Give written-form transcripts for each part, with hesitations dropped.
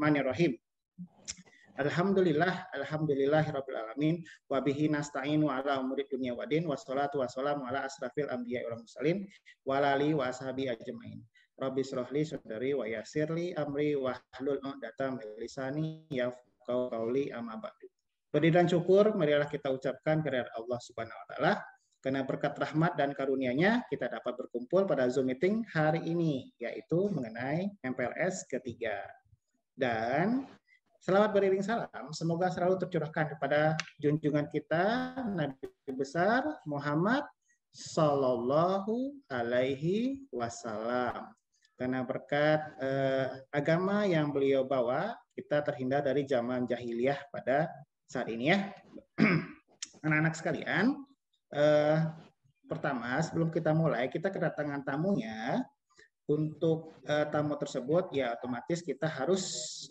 Bismillahirrahmanirrahim. Alhamdulillahirabbil alamin wa bihi nasta'inu ala umuri dunya waddin wassalatu wassalamu ala asrafil anbiya'i wal mursalin wa alihi wa ashabi ajmain. Rabbi shrahli sadri wa yassirli amri wahlul 'uqdatam min lisani yafqahu qawli amma ba'du. Puji dan syukur marilah kita ucapkan kepada Allah Subhanahu wa taala karena berkat rahmat dan karunia-Nya kita dapat berkumpul pada Zoom meeting hari ini yaitu mengenai MPLS ketiga. Dan selamat beriring salam, semoga selalu tercurahkan kepada junjungan kita Nabi besar Muhammad Sallallahu Alaihi Wasallam. Karena berkat agama yang beliau bawa, kita terhindar dari zaman jahiliyah pada saat ini ya. Anak-anak sekalian, pertama sebelum kita mulai, kita kedatangan tamunya. Untuk tamu tersebut ya otomatis kita harus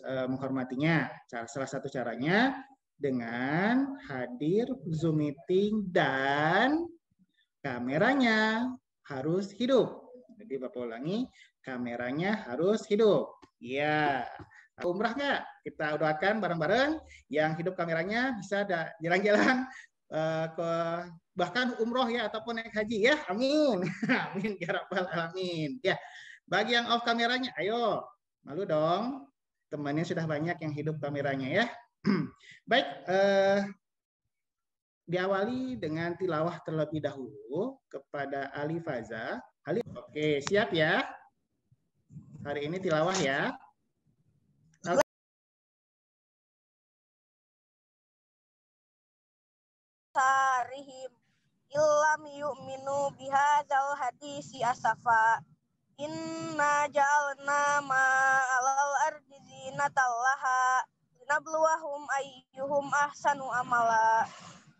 menghormatinya. Salah satu caranya dengan hadir Zoom meeting dan kameranya harus hidup. Jadi Bapak ulangi, kameranya harus hidup. Ya, umrah nggak? Kita doakan bareng-bareng yang hidup kameranya bisa jalan-jalan ke bahkan umroh ya ataupun naik haji ya. Amin. Amin ya rabbal alamin. Ya. Bagi yang off kameranya, ayo. Malu dong. Temannya sudah banyak yang hidup kameranya ya. Baik, diawali dengan tilawah terlebih dahulu kepada Ali Faza. Ali, oke, siap ya? Hari ini tilawah ya. Sarihim illam yu'minu bihadzal hadisi asafa. Inna ja'alna ma'alal ardi zinatallaha linabluwahum ayyuhum ahsanu amala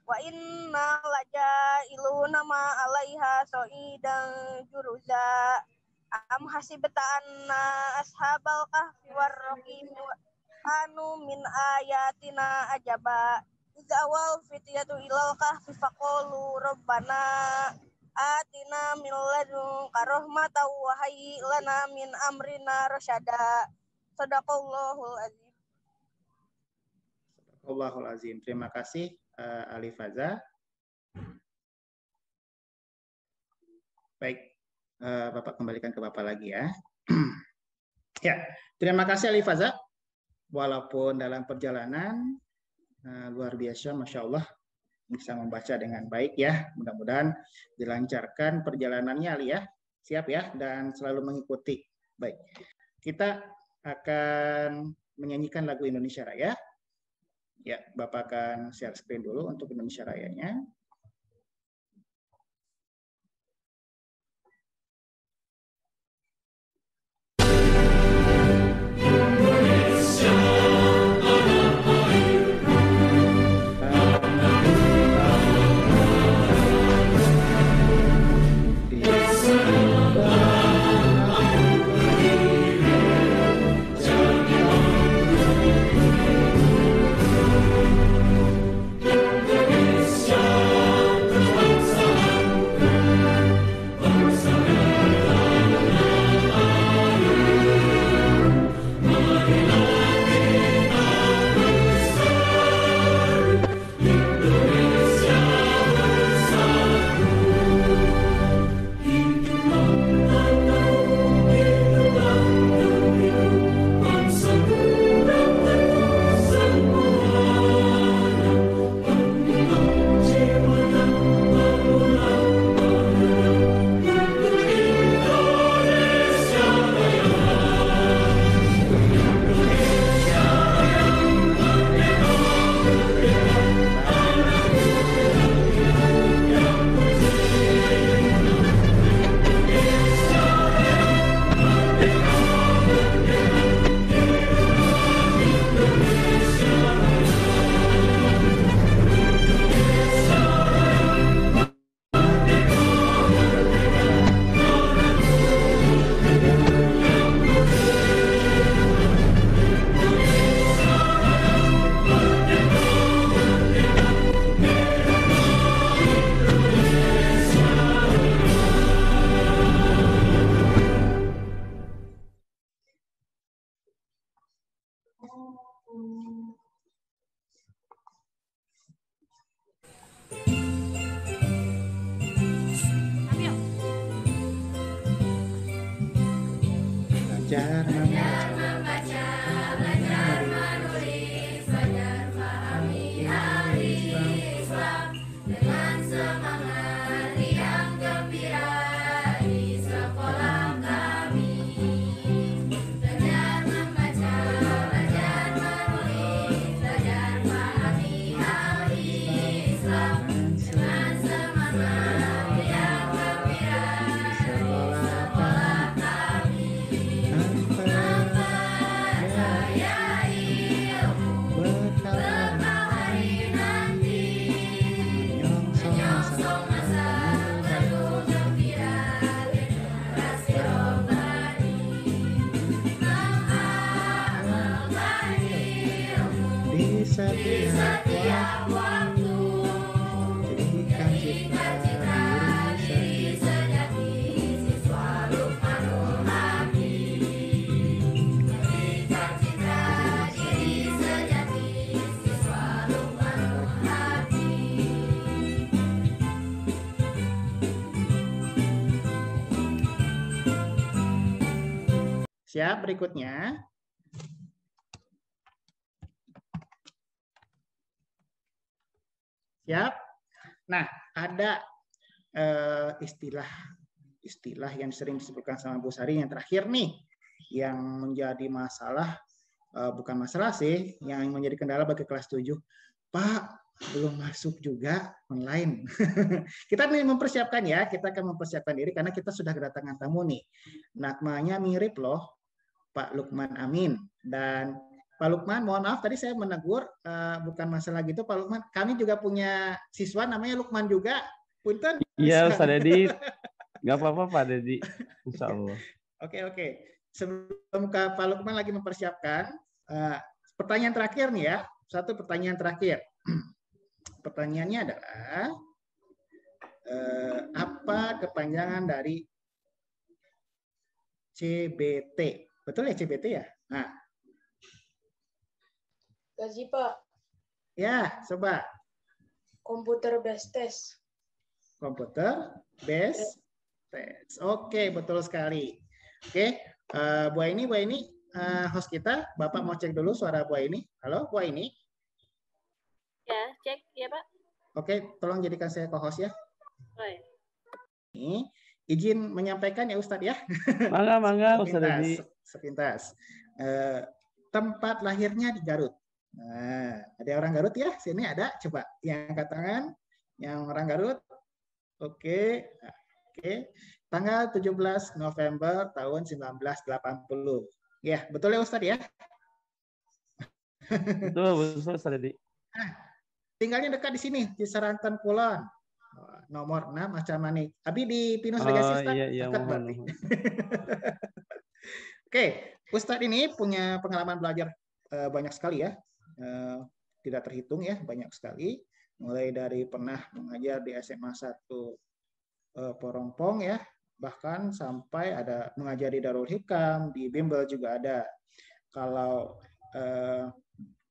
wa inna laja'iluna ma'alaiha so'idan juruza am hasibta anna ashabal kahfi warraqim anu min ayatina ajaba izawal fityatu ilal kahfi faqalu rabbana atina min ladunka rahmatan wa hayyi lana min amrina rasyada. Shadaqallahul azim. Shadaqallahul azim. Terima kasih Ali Faza. Baik, Bapak kembalikan ke Bapak lagi ya. Ya, terima kasih Ali Faza. Walaupun dalam perjalanan luar biasa, Masya Allah, bisa membaca dengan baik ya. Mudah-mudahan dilancarkan perjalanannya Ali ya. Siap ya dan selalu mengikuti. Baik. Kita akan menyanyikan lagu Indonesia Raya. Ya, Bapak akan share screen dulu untuk Indonesia Rayanya. Indonesia Belajar membaca, belajar menulis, belajar memahami hari Islam dengan semangat yang gembira di sekolah kami. Belajar membaca, belajar menulis, belajar memahami hari Islam dengan semangat yang gembira di sekolah kami. Setiap waktu jadikan cita diri sejati siswa Luqmanul Hakim. Jadikan cita diri sejati siswa Luqmanul Hakim. Siap, berikutnya. Siap. Nah, ada istilah yang sering disebutkan sama Bu Sari yang terakhir nih, yang menjadi masalah, bukan masalah sih, yang menjadi kendala bagi kelas 7. Pak, belum masuk juga online. Kita nih mempersiapkan ya, kita akan mempersiapkan diri karena kita sudah kedatangan tamu nih. Namanya mirip loh, Pak Lukman Amin. Dan Pak Lukman, mohon maaf tadi saya menegur, bukan masalah gitu Pak Lukman. Kami juga punya siswa namanya Lukman juga. Punten. Iya Ustaz Dedi. Nggak apa-apa Pak Dedi. Insya Allah. Oke. Sebelum Pak Lukman lagi mempersiapkan, pertanyaan terakhir nih ya. Satu pertanyaan terakhir. Pertanyaannya adalah, apa kepanjangan dari CBT? Betul ya CBT ya? Nah. Gaji Pak. Ya, coba. Komputer based test. Komputer based test. Oke, betul sekali. Oke, Bu Aini, host kita. Bapak mau cek dulu suara Bu Aini. Halo, Bu Aini. Ya, cek ya Pak. Oke, tolong jadikan saya co-host ya. Oh, ya. Ini izin menyampaikan ya Ustadz ya. Mangga Ustaz Dedi. Sepintas. Tempat lahirnya di Garut. Nah, ada orang Garut ya? Sini ada, coba yang angkat tangan, yang orang Garut. Oke. Tanggal 17 November tahun 1980. Ya, betul ya Ustadz ya? Betul Ustaz Dedi. Nah, tinggalnya dekat di sini, di Sarantan Kulon. Nomor 6 Macam Manik. Abi di Pinus Legasi Ustadz. Iya, mohon. Oke, Ustadz ini punya pengalaman belajar banyak sekali ya. Tidak terhitung ya, banyak sekali. Mulai dari pernah mengajar di SMA 1 Porongpong ya, bahkan sampai ada mengajar di Darul Hikam, di Bimbel juga ada. Kalau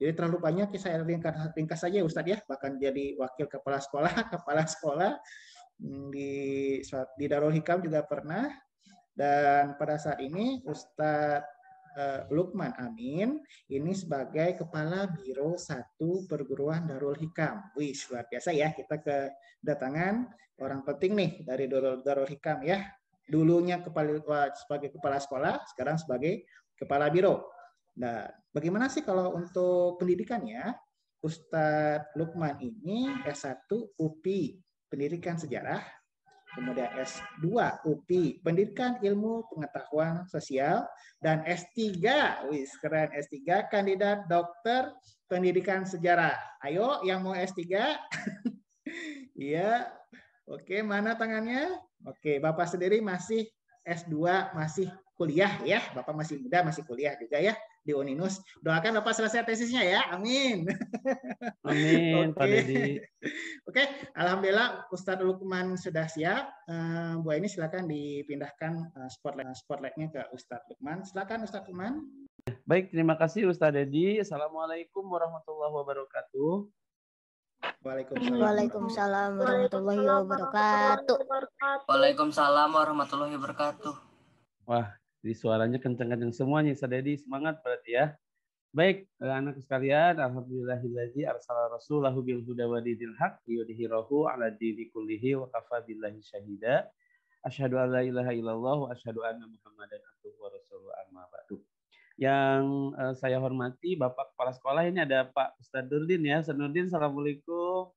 jadi terlalu banyak, saya ringkas saja Ustadz ya, bahkan jadi wakil kepala sekolah di Darul Hikam juga pernah. Dan pada saat ini Ustadz Lukman Amin ini sebagai Kepala Biro 1 Perguruan Darul Hikam. Wih, luar biasa ya, kita kedatangan orang penting nih dari Darul Hikam ya. Dulunya sebagai kepala sekolah, sekarang sebagai Kepala Biro. Nah, bagaimana sih kalau untuk pendidikannya? Ustadz Lukman ini S1 UPI Pendidikan Sejarah, kemudian S2 UPI Pendidikan Ilmu Pengetahuan Sosial, dan S3, wis keren, S3 Kandidat Dokter Pendidikan Sejarah. Ayo yang mau S3? Iya. Oke, mana tangannya? Oke, Bapak sendiri masih S2, masih kuliah ya. Bapak masih muda, masih kuliah juga ya di Uninus. Doakan Bapak selesai tesisnya ya. Amin. Amin, Pak Dedi. Oke, alhamdulillah Ustadz Lukman sudah siap. Bu ini silakan dipindahkan spotlightnya ke Ustadz Lukman. Silakan Ustadz Lukman. Baik, terima kasih Ustaz Dedi. Assalamualaikum warahmatullahi wabarakatuh. Waalaikumsalam warahmatullahi wabarakatuh. Waalaikumsalam warahmatullahi wabarakatuh. Wah, di suaranya kenceng-kenceng semuanya Ustaz Dedi. Semangat berarti ya. Baik, anak sekalian, alhamdulillahillazi arsala rasulahu bil huda wa dinil haq liyudhhirahu 'ala dini kullihi wa kafa billahi syahida. Asyhadu an la ilaha illallah wa asyhadu anna Muhammadan abduhu wa rasuluhu amma ba'du. Yang saya hormati Bapak Kepala Sekolah, ini ada Pak Ustadz Nurdin ya. Ustadz Nurdin, assalamualaikum.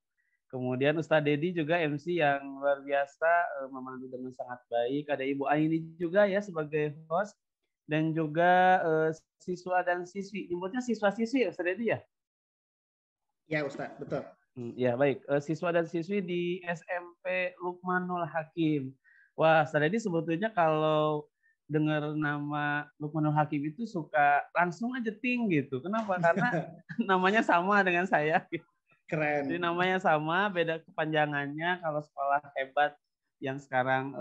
Kemudian Ustadz Dedi juga MC yang luar biasa, memandu dengan sangat baik. Ada Ibu Aini juga ya sebagai host. Dan juga siswa dan siswi. Nyebutnya siswa-siswi Ustadz Dedi ya? Ya Ustadz, betul. Ya baik, siswa dan siswi di SMP Lukmanul Hakim. Wah, Ustadz Dedi sebetulnya kalau dengar nama Lukmanul Hakim itu suka langsung aja ting gitu. Kenapa? Karena namanya sama dengan saya. Keren. Jadi namanya sama, beda kepanjangannya. Kalau sekolah hebat yang sekarang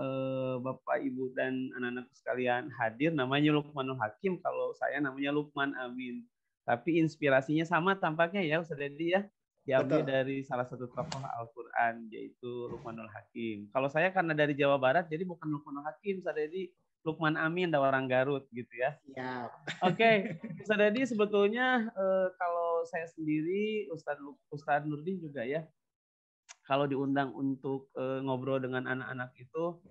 Bapak, Ibu, dan anak-anak sekalian hadir, namanya Lukmanul Hakim. Kalau saya namanya Lukman Amin. Tapi inspirasinya sama tampaknya ya Ustaz Dedi ya. Diambil dari salah satu tokoh Al-Quran, yaitu Lukmanul Hakim. Kalau saya karena dari Jawa Barat, jadi bukan Lukmanul Hakim, Ustaz Dedi. Lukman Amin, da orang Garut gitu ya. Ya. Oke, Ustaz Dedi sebetulnya kalau saya sendiri, Ustadz Nurdin juga ya, kalau diundang untuk ngobrol dengan anak-anak itu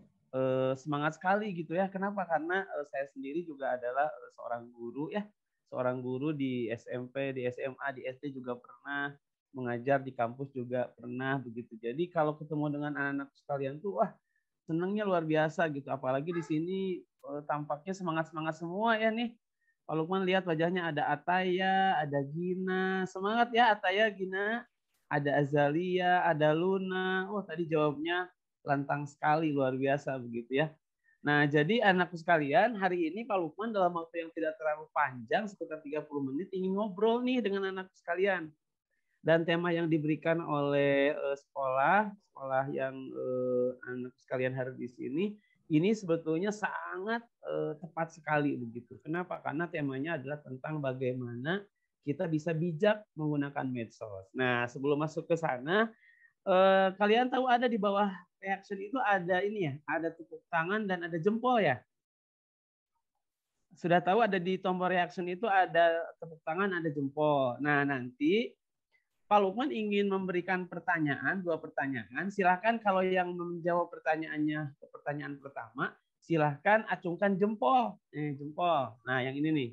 semangat sekali gitu ya. Kenapa? Karena saya sendiri juga adalah seorang guru ya, seorang guru di SMP, di SMA, di SD juga pernah mengajar, di kampus juga pernah begitu. Jadi kalau ketemu dengan anak-anak sekalian tuh, wah, senangnya luar biasa gitu, apalagi di sini tampaknya semangat-semangat semua ya nih. Pak Lukman lihat wajahnya, ada Ataya, ada Gina, semangat ya Ataya, Gina, ada Azalia, ada Luna. Wah, tadi jawabnya lantang sekali, luar biasa begitu ya. Nah, jadi anakku sekalian, hari ini Pak Lukman dalam waktu yang tidak terlalu panjang, sekitar 30 menit, ingin ngobrol nih dengan anakku sekalian. Dan tema yang diberikan oleh sekolah yang anak sekalian hadir di sini, ini sebetulnya sangat tepat sekali begitu. Kenapa? Karena temanya adalah tentang bagaimana kita bisa bijak menggunakan medsos. Nah, sebelum masuk ke sana, kalian tahu ada di bawah reaction itu ada ini ya, ada tepuk tangan dan ada jempol ya. Sudah tahu ada di tombol reaction itu ada tepuk tangan, ada jempol. Nah, nanti Pak Lukman ingin memberikan pertanyaan, 2 pertanyaan. Silahkan kalau yang menjawab pertanyaannya, pertanyaan pertama, silahkan acungkan jempol. Jempol. Nah, yang ini nih.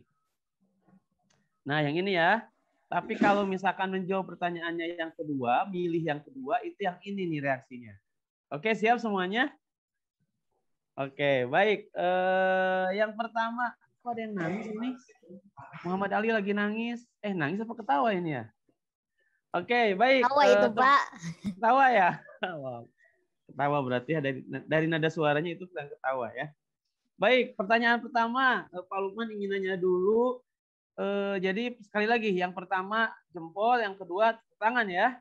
Nah, yang ini ya. Tapi kalau misalkan menjawab pertanyaannya yang kedua, milih yang kedua, itu yang ini nih reaksinya. Oke, siap semuanya? Oke, baik. Yang pertama, kok ada yang nangis ini? Muhammad Ali lagi nangis. Nangis apa ketawa ini ya? Oke, baik. Tawa itu, Pak. Ketawa ya? Wow. Ketawa berarti ya, dari nada suaranya itu sedang ketawa ya. Baik, pertanyaan pertama, Pak Lukman ingin nanya dulu. Jadi sekali lagi, yang pertama jempol, yang kedua tangan ya.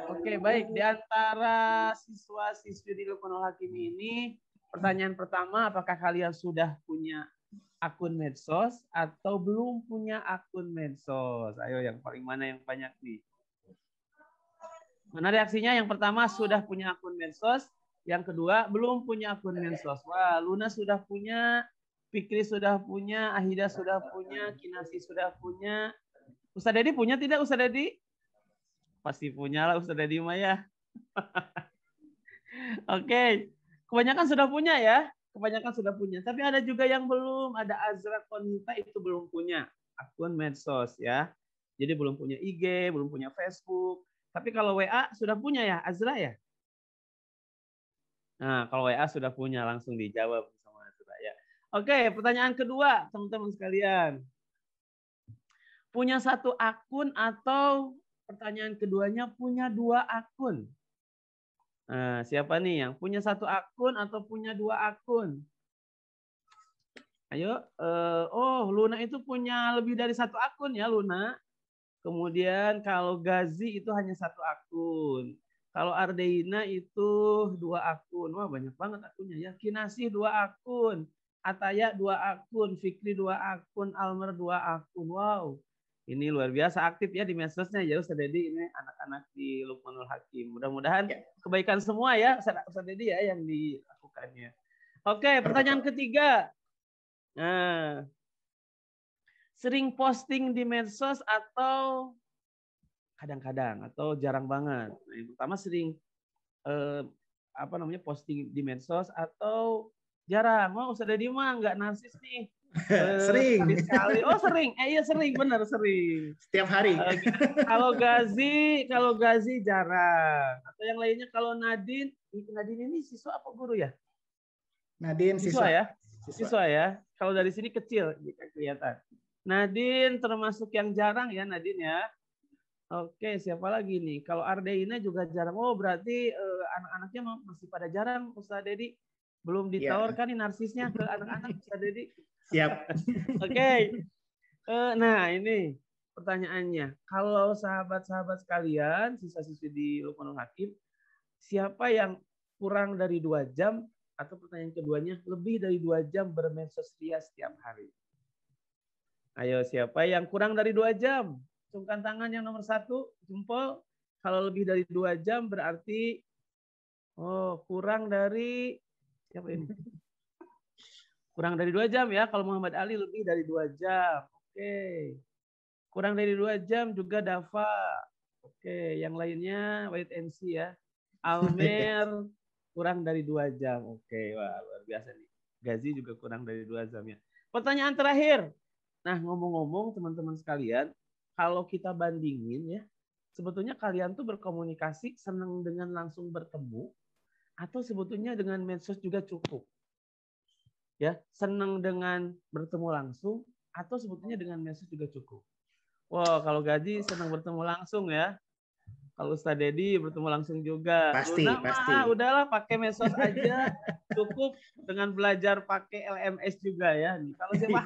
Oke, baik. Di antara siswa-siswi di Lukmanul Hakim ini, pertanyaan pertama, apakah kalian sudah punya akun medsos atau belum punya akun medsos? Ayo, yang paling mana yang banyak nih? Mana reaksinya? Yang pertama sudah punya akun medsos, yang kedua belum punya akun medsos. Wah, Luna sudah punya, Fikri sudah punya, Ahida sudah punya, Kinasi sudah punya. Ustaz Dedi punya tidak Ustaz Dedi? Pasti punya lah Ustaz Dedi mah ya. Oke, kebanyakan sudah punya ya. Kebanyakan sudah punya. Tapi ada juga yang belum. Ada Azra Konita itu belum punya akun medsos ya. Jadi belum punya IG, belum punya Facebook. Tapi kalau WA sudah punya ya, Azra ya? Nah, kalau WA sudah punya, langsung dijawab sama Azra ya. Oke, pertanyaan kedua, teman-teman sekalian. Punya 1 akun atau pertanyaan keduanya punya 2 akun? Nah, siapa nih yang punya 1 akun atau punya 2 akun? Ayo, Luna itu punya lebih dari 1 akun ya, Luna. Kemudian kalau Gazi itu hanya 1 akun. Kalau Ardeina itu 2 akun. Wah, banyak banget akunnya ya. Kinasih 2 akun. Ataya 2 akun, Fikri 2 akun, Almer 2 akun. Wow. Ini luar biasa aktif ya di medsosnya ya Ustaz Dedi, ini anak-anak di Luqmanul Hakim. Mudah-mudahan kebaikan semua ya Ustaz Dedi ya yang dilakukannya. Oke, pertanyaan ketiga. Nah, sering posting di medsos atau kadang-kadang atau jarang banget. Nah, yang pertama sering posting di medsos atau jarang. Oh, Ustaz Dedi mah nggak narsis nih. Sering. Sekali. Oh, sering. Iya sering, benar sering. Setiap hari. Kalau Gazi jarang. Atau yang lainnya kalau Nadine ini siswa apa guru ya? Nadine siswa ya. Siswa ya. Kalau dari sini kecil kelihatan. Nadine termasuk yang jarang ya Nadine ya. Oke, siapa lagi nih? Kalau Ardeina juga jarang. Oh, berarti anak-anaknya masih pada jarang Ustaz Dedi. Belum ditawarkan nih narsisnya ke anak-anak Ustaz Dedi. Siap. Oke. Nah, ini pertanyaannya. Kalau sahabat-sahabat sekalian, siswa-siswi di Luqmanul Hakim, siapa yang kurang dari 2 jam atau pertanyaan keduanya lebih dari 2 jam bermedsos ria setiap hari? Ayo, siapa yang kurang dari 2 jam? Acungkan tangan yang nomor 1, jempol. Kalau lebih dari 2 jam berarti kurang dari siapa ini? Kurang dari 2 jam ya. Kalau Muhammad Ali lebih dari 2 jam. Oke. Kurang dari 2 jam juga Dava. Oke. Yang lainnya wait and see ya. Almer kurang dari 2 jam. Oke. Wah, luar biasa nih. Gazi juga kurang dari 2 jam ya. Pertanyaan terakhir. Nah, ngomong-ngomong teman-teman sekalian, kalau kita bandingin ya, sebetulnya kalian tuh berkomunikasi senang dengan langsung bertemu atau sebetulnya dengan medsos juga cukup? Ya, senang dengan bertemu langsung atau sebetulnya dengan medsos juga cukup? Wow, kalau Gazi senang bertemu langsung ya. Kalau Ustaz Dedi bertemu langsung juga. Pasti. Udahlah pakai medsos aja, cukup dengan belajar pakai LMS juga ya. Kalau siapa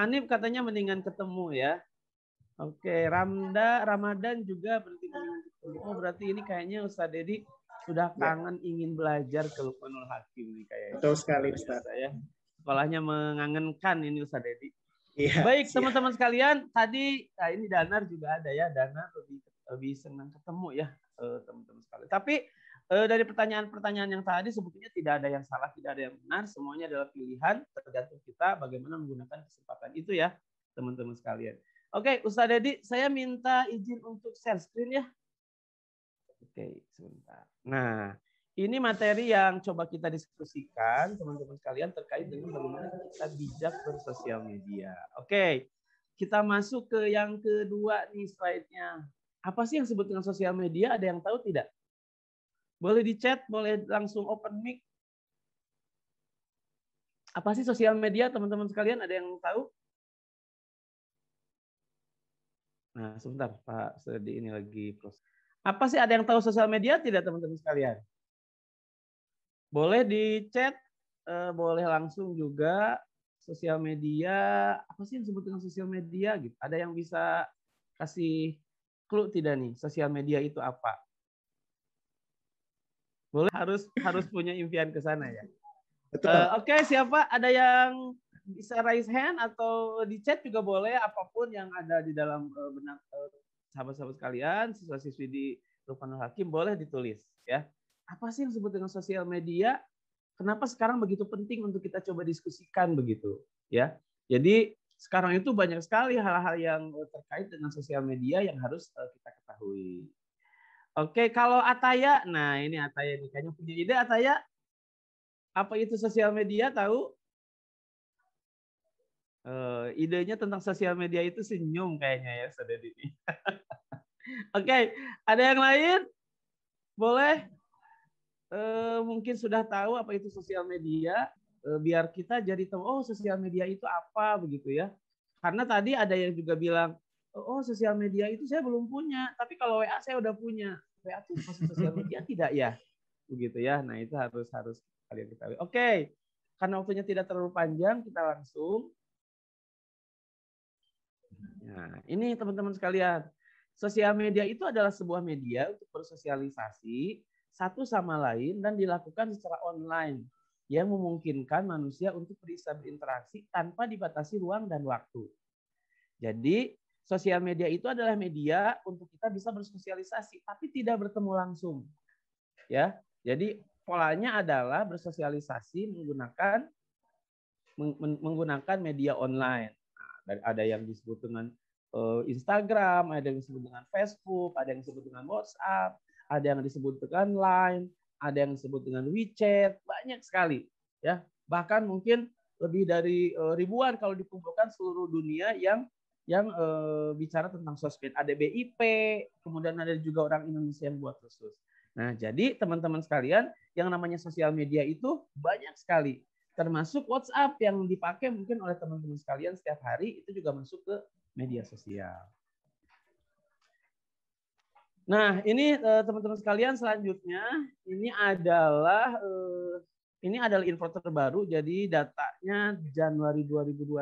Hanif katanya mendingan ketemu ya. Oke, Ramadan juga berarti mendingan ketemu. Oh, berarti ini kayaknya Ustaz Dedi sudah kangen ingin belajar ke Luqmanul Hakim nih kayaknya. Betul sekali Ustaz. Ya. Sekolahnya mengangenkan ini Ustaz Dedi. Iya, baik teman-teman sekalian, tadi ini Danar juga ada ya. Danar lebih senang ketemu ya teman-teman sekalian. Tapi dari pertanyaan-pertanyaan yang tadi sebetulnya tidak ada yang salah, tidak ada yang benar. Semuanya adalah pilihan, tergantung kita bagaimana menggunakan kesempatan itu ya teman-teman sekalian. Oke, Ustaz Dedi, saya minta izin untuk share screen ya. Oke, sebentar. Nah, ini materi yang coba kita diskusikan, teman-teman sekalian, terkait dengan bagaimana kita bijak bersosial media. Oke, kita masuk ke yang kedua nih slide-nya. Apa sih yang disebut dengan sosial media? Ada yang tahu tidak? Boleh di chat, boleh langsung open mic. Apa sih sosial media, teman-teman sekalian? Ada yang tahu? Nah, sebentar, Pak Sedi ini lagi proses. Apa sih, ada yang tahu sosial media tidak, teman-teman sekalian? Boleh di chat, boleh langsung juga. Sosial media, apa sih yang disebut dengan sosial media? Gitu. Ada yang bisa kasih clue tidak nih, sosial media itu apa? Boleh, harus punya impian ke sana ya. Oke, siapa? Ada yang bisa raise hand atau di chat juga boleh, apapun yang ada di dalam benak sahabat-sahabat sekalian, siswa-siswi di Luqmanul Hakim boleh ditulis ya. Apa sih yang disebut dengan sosial media? Kenapa sekarang begitu penting untuk kita coba diskusikan begitu ya? Jadi sekarang itu banyak sekali hal-hal yang terkait dengan sosial media yang harus kita ketahui. Oke, kalau Ataya, nah ini Ataya nih, kayaknya punya ide. Ataya, apa itu sosial media, tahu? Idenya tentang sosial media itu senyum kayaknya ya, Saudara ini. Oke, ada yang lain? Boleh? Mungkin sudah tahu apa itu sosial media, biar kita jadi tahu, oh sosial media itu apa begitu ya. Karena tadi ada yang juga bilang, oh sosial media itu saya belum punya, tapi kalau WA saya udah punya. WA itu masuk sosial media tidak ya? Begitu ya. Nah, itu harus kalian ketahui. Oke. Karena waktunya tidak terlalu panjang, kita langsung. Nah, ini teman-teman sekalian. Sosial media itu adalah sebuah media untuk bersosialisasi satu sama lain dan dilakukan secara online yang memungkinkan manusia untuk bisa berinteraksi tanpa dibatasi ruang dan waktu. Jadi sosial media itu adalah media untuk kita bisa bersosialisasi, tapi tidak bertemu langsung. Ya, jadi polanya adalah bersosialisasi menggunakan media online. Nah, ada yang disebut dengan Instagram, ada yang disebut dengan Facebook, ada yang disebut dengan WhatsApp, ada yang disebut dengan Line, ada yang disebut dengan WeChat, banyak sekali. Ya, bahkan mungkin lebih dari ribuan kalau dikumpulkan seluruh dunia yang bicara tentang sosmed. Ada BIP, kemudian ada juga orang Indonesia yang buat khusus. Nah, jadi teman-teman sekalian, yang namanya sosial media itu banyak sekali. Termasuk WhatsApp yang dipakai mungkin oleh teman-teman sekalian setiap hari, itu juga masuk ke media sosial. Nah, ini teman-teman sekalian, selanjutnya ini adalah info terbaru. Jadi datanya Januari 2021.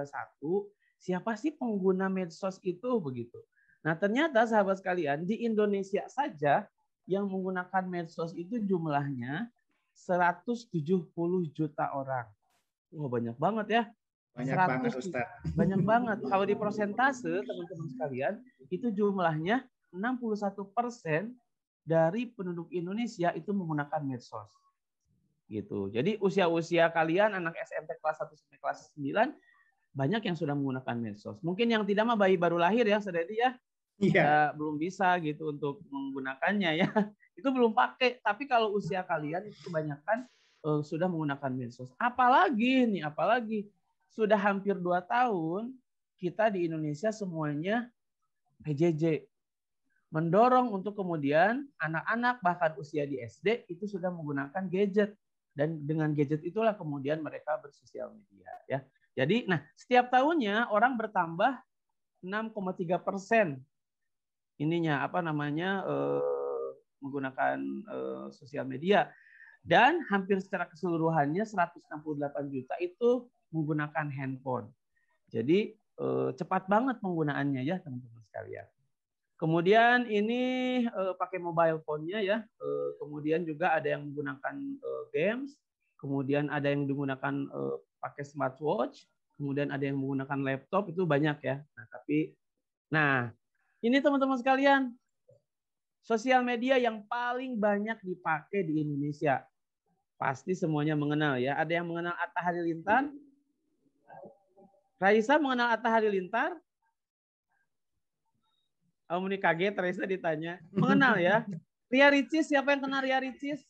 Siapa sih pengguna medsos itu begitu? Nah, ternyata sahabat sekalian, di Indonesia saja yang menggunakan medsos itu jumlahnya 170 juta orang. Wah, banyak banget ya. Banyak banget, Ustaz. Banyak banget. Kalau di persentase, teman-teman sekalian, itu jumlahnya 61% dari penduduk Indonesia itu menggunakan medsos. Gitu. Jadi usia-usia kalian, anak SMP kelas 1 sampai kelas 9, banyak yang sudah menggunakan medsos. Mungkin yang tidak mah bayi baru lahir ya, Saudari ya. Iya. Ya, belum bisa gitu untuk menggunakannya ya. Itu belum pakai. Tapi kalau usia kalian itu kebanyakan sudah menggunakan medsos. Apalagi sudah hampir 2 tahun kita di Indonesia semuanya PJJ. Mendorong untuk kemudian anak-anak bahkan usia di SD itu sudah menggunakan gadget. Dan dengan gadget itulah kemudian mereka bersosial media ya. Jadi, nah setiap tahunnya orang bertambah 6,3% ininya menggunakan sosial media, dan hampir secara keseluruhannya 168 juta itu menggunakan handphone. Jadi cepat banget penggunaannya ya teman-teman sekalian. Kemudian ini pakai mobile phone-nya ya. Kemudian juga ada yang menggunakan games. Kemudian ada yang digunakan pakai smartwatch. Kemudian ada yang menggunakan laptop, itu banyak ya. Nah, ini teman-teman sekalian, sosial media yang paling banyak dipakai di Indonesia. Pasti semuanya mengenal ya. Ada yang mengenal Atta Halilintar? Raisa mengenal Atta Halilintar? Om ini kaget, Raisa ditanya. Mengenal ya. Ria Ricis, siapa yang kenal Ria Ricis?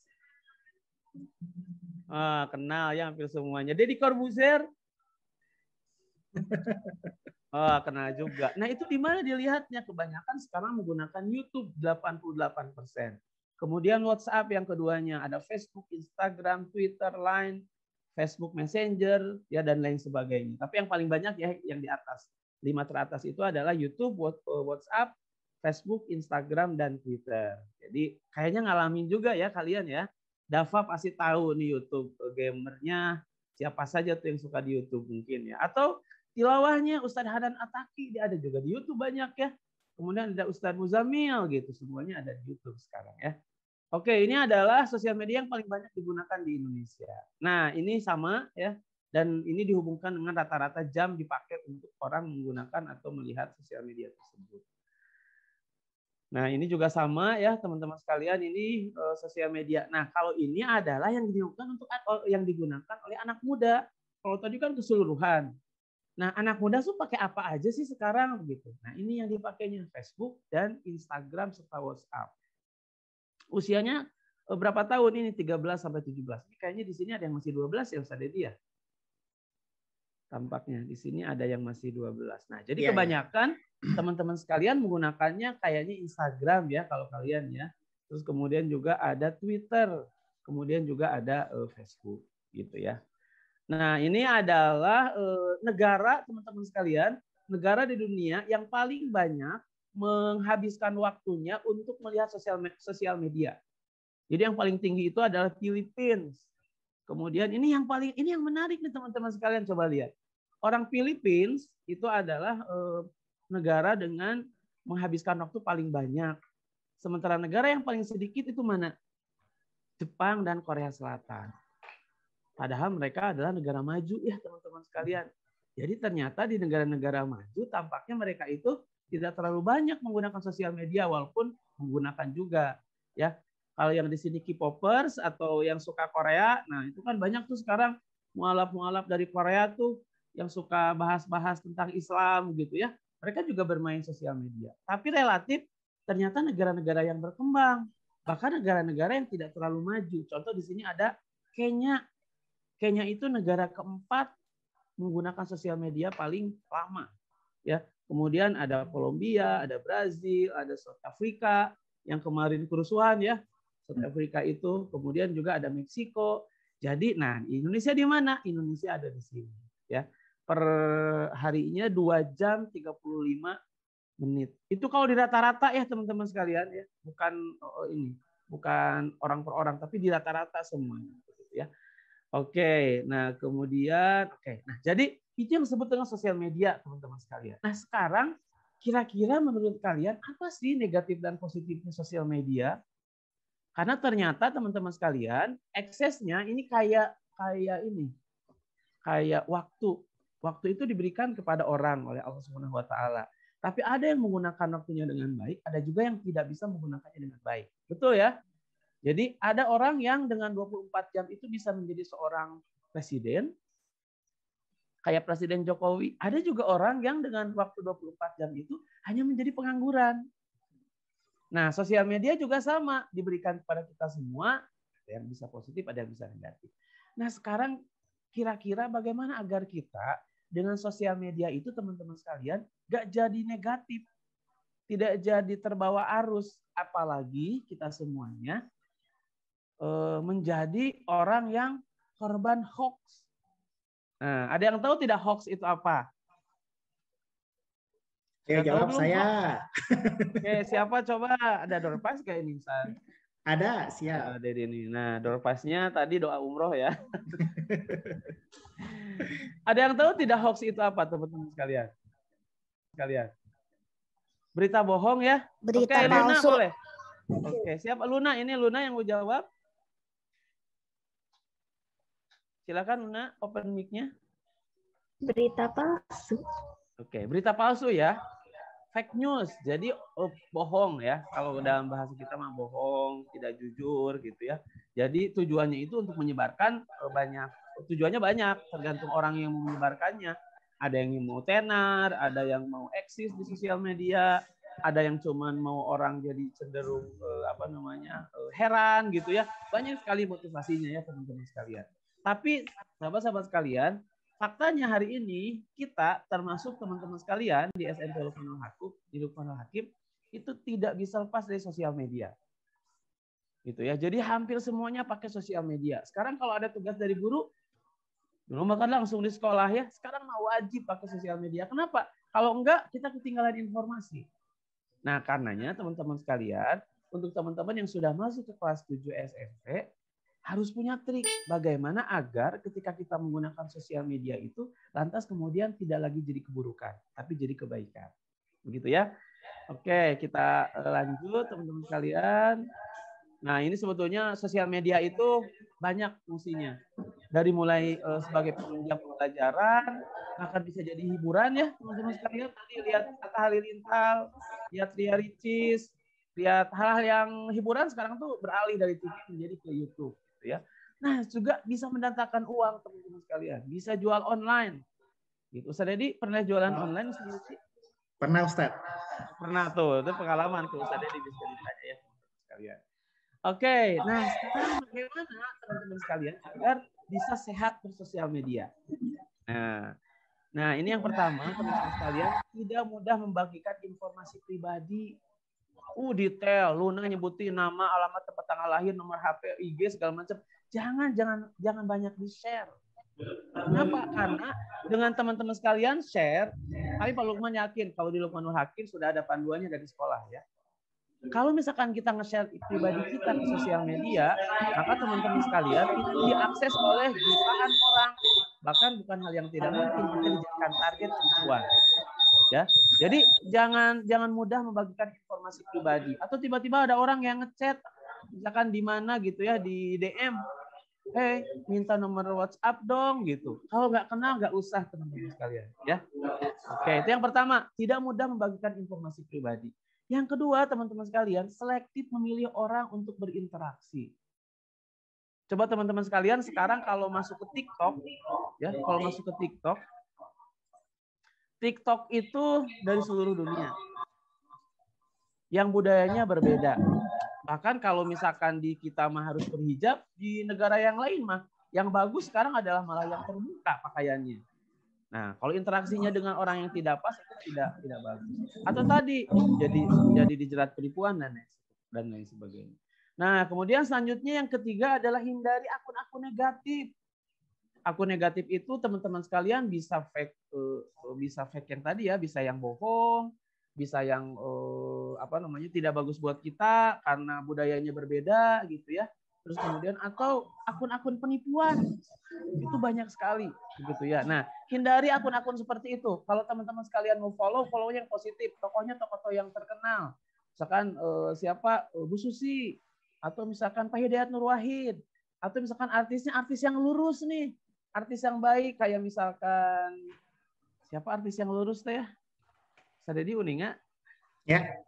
Kenal ya hampir semuanya. Deddy Corbuzier? Kenal juga. Nah, itu di mana dilihatnya? Kebanyakan sekarang menggunakan YouTube 88%. Kemudian WhatsApp yang keduanya, ada Facebook, Instagram, Twitter, Line, Facebook Messenger, ya dan lain sebagainya. Tapi yang paling banyak ya yang di atas. 5 teratas itu adalah YouTube, WhatsApp, Facebook, Instagram, dan Twitter. Jadi kayaknya ngalamin juga ya kalian ya. Dava pasti tahu nih YouTube gamernya siapa saja tuh yang suka di YouTube mungkin ya. Atau tilawahnya Ustadz Hadan Ataki, dia ada juga di YouTube banyak ya. Kemudian ada Ustadz Muzamil gitu, semuanya ada di YouTube sekarang ya. Oke, ini adalah sosial media yang paling banyak digunakan di Indonesia. Nah, ini sama ya. Dan ini dihubungkan dengan rata-rata jam dipakai untuk orang menggunakan atau melihat sosial media tersebut. Nah, ini juga sama ya teman-teman sekalian, ini sosial media. Nah, kalau ini adalah yang digunakan oleh anak muda. Kalau tadi kan keseluruhan. Nah, anak muda tuh pakai apa aja sih sekarang begitu. Nah, ini yang dipakainya Facebook dan Instagram serta WhatsApp. Usianya berapa tahun ini? 13 sampai 17. Ini kayaknya di sini ada yang masih 12 ya Ustaz Dedi ya. Tampaknya di sini ada yang masih 12. Nah, jadi kebanyakan teman-teman sekalian menggunakannya kayaknya Instagram ya kalau kalian ya. Terus kemudian juga ada Twitter, kemudian juga ada Facebook gitu ya. Nah, ini adalah negara teman-teman sekalian, negara di dunia yang paling banyak menghabiskan waktunya untuk melihat sosial media. Jadi yang paling tinggi itu adalah Philippines. Kemudian ini yang menarik nih teman-teman sekalian, coba lihat. Orang Philippines itu adalah negara dengan menghabiskan waktu paling banyak. Sementara negara yang paling sedikit itu mana? Jepang dan Korea Selatan. Padahal mereka adalah negara maju ya teman-teman sekalian. Jadi ternyata di negara-negara maju tampaknya mereka itu tidak terlalu banyak menggunakan sosial media walaupun menggunakan juga ya. Kalau yang di sini K-popers atau yang suka Korea, nah itu kan banyak tuh sekarang mualaf-mualaf dari Korea tuh yang suka bahas-bahas tentang Islam gitu ya. Mereka juga bermain sosial media. Tapi relatif ternyata negara-negara yang berkembang, bahkan negara-negara yang tidak terlalu maju. Contoh di sini ada Kenya. Kenya itu negara keempat menggunakan sosial media paling lama. Ya, kemudian ada Kolombia, ada Brazil, ada South Africa yang kemarin kerusuhan ya. South Africa itu, kemudian juga ada Meksiko. Jadi, nah Indonesia di mana? Indonesia ada di sini. Ya, per harinya 2 jam 35 menit. Itu kalau di rata-rata ya teman-teman sekalian ya, bukan orang per orang, tapi di rata-rata semuanya. Ya. Oke, nah kemudian, nah jadi itu yang disebut dengan sosial media teman-teman sekalian. Nah sekarang kira-kira menurut kalian apa sih negatif dan positifnya sosial media? Karena ternyata teman-teman sekalian eksesnya ini kayak waktu. Waktu itu diberikan kepada orang oleh Allah Subhanahu Wa Taala. Tapi ada yang menggunakan waktunya dengan baik, ada juga yang tidak bisa menggunakannya dengan baik. Betul ya? Jadi ada orang yang dengan 24 jam itu bisa menjadi seorang presiden, kayak Presiden Jokowi. Ada juga orang yang dengan waktu 24 jam itu hanya menjadi pengangguran. Nah, sosial media juga sama, diberikan kepada kita semua, ada yang bisa positif, ada yang bisa negatif. Nah, sekarang kira-kira bagaimana agar kita dengan sosial media itu teman-teman sekalian gak jadi negatif, tidak jadi terbawa arus, apalagi kita semuanya menjadi orang yang korban hoax. Nah, ada yang tahu tidak hoax itu apa? Oke, jawab saya. Oke, siapa coba? Ada Dorpas kayak ini, San? Ada, siap. Ada ini. Nah, Dorpasnya tadi doa umroh ya. Ada yang tahu tidak hoax itu apa, teman-teman sekalian? Berita bohong ya? Berita Oke, Luna palsu. boleh. Oke, siapa? Luna, ini Luna yang mau jawab. Silakan Luna, open mic-nya. Berita palsu. Oke, berita palsu ya. Fake news. Jadi bohong ya. Kalau dalam bahasa kita mah bohong, tidak jujur gitu ya. Jadi tujuannya itu untuk menyebarkan tujuannya banyak, tergantung orang yang menyebarkannya. Ada yang mau tenar, ada yang mau eksis di sosial media, ada yang cuman mau orang jadi cenderung heran gitu ya. Banyak sekali motivasinya ya teman-teman sekalian. Tapi sahabat-sahabat sekalian, faktanya hari ini kita termasuk teman-teman sekalian di SMP Lukmanul Hakim itu tidak bisa lepas dari sosial media. Gitu ya. Jadi hampir semuanya pakai sosial media. Sekarang kalau ada tugas dari guru, dulu makan langsung di sekolah ya. Sekarang mau wajib pakai sosial media. Kenapa? Kalau enggak kita ketinggalan informasi. Nah, karenanya teman-teman sekalian, untuk teman-teman yang sudah masuk ke kelas 7 SMP, harus punya trik bagaimana agar ketika kita menggunakan sosial media itu lantas kemudian tidak lagi jadi keburukan, tapi jadi kebaikan. Begitu ya. Oke, kita lanjut teman-teman sekalian. Nah, ini sebetulnya sosial media itu banyak fungsinya. Dari mulai sebagai penunjang pembelajaran, bahkan bisa jadi hiburan ya teman-teman sekalian. Tadi lihat Atta Halilintar, lihat Ria Ricis, lihat hal-hal yang hiburan sekarang tuh beralih dari TV menjadi ke YouTube. Ya. Nah, juga bisa mendatangkan uang teman-teman sekalian. Bisa jual online. Gitu. Ustaz Dedi pernah jualan online sendiri? Pernah, Ustaz. Pernah tuh. Itu pengalaman ke Ustaz Dedi bisa ditanya ya teman-teman sekalian. Oke, nah sekarang bagaimana teman-teman sekalian agar bisa sehat bersosial media? Nah, ini yang pertama teman-teman sekalian, tidak mudah membagikan informasi pribadi. Detail, Luna nyebutin nama, alamat, tempat tanggal lahir, nomor HP, IG segala macam. Jangan banyak di-share. Kenapa? Karena dengan teman-teman sekalian share, tapi Pak Lukman yakin kalau di Lukmanul Hakim sudah ada panduannya dari sekolah ya. Kalau misalkan kita nge-share pribadi kita ke sosial media, maka teman-teman sekalian itu diakses oleh jutaan orang. Bahkan bukan hal yang tidak mungkin kita dijadikan target tujuan. Ya, jadi jangan mudah membagikan informasi pribadi. Atau tiba-tiba ada orang yang ngechat, misalkan di mana gitu ya, di DM, minta nomor WhatsApp dong gitu. Kalau nggak kenal nggak usah teman-teman sekalian ya. Oke, itu yang pertama, tidak mudah membagikan informasi pribadi. Yang kedua, teman-teman sekalian, selektif memilih orang untuk berinteraksi. Coba teman-teman sekalian sekarang kalau masuk ke TikTok, ya, kalau masuk ke TikTok, TikTok itu dari seluruh dunia, yang budayanya berbeda. Bahkan kalau misalkan di kita mah harus berhijab, di negara yang lain mah yang bagus sekarang adalah malah yang terbuka pakaiannya. Nah, kalau interaksinya dengan orang yang tidak pas itu tidak bagus. Atau tadi jadi dijerat penipuan dan lain sebagainya. Nah, kemudian selanjutnya yang ketiga adalah hindari akun-akun negatif. Akun negatif itu teman-teman sekalian bisa fake yang tadi ya, bisa yang bohong, bisa yang tidak bagus buat kita karena budayanya berbeda gitu ya. Terus kemudian atau akun-akun penipuan itu banyak sekali begitu ya. Nah, hindari akun-akun seperti itu. Kalau teman-teman sekalian mau follow yang positif, tokohnya tokoh yang terkenal. Misalkan siapa Bu Susi atau misalkan Pak Hidayat Nur Wahid atau misalkan artisnya artis yang lurus nih, artis yang baik kayak misalkan siapa artis yang lurus teh ya? Sadedi uninga? Ya.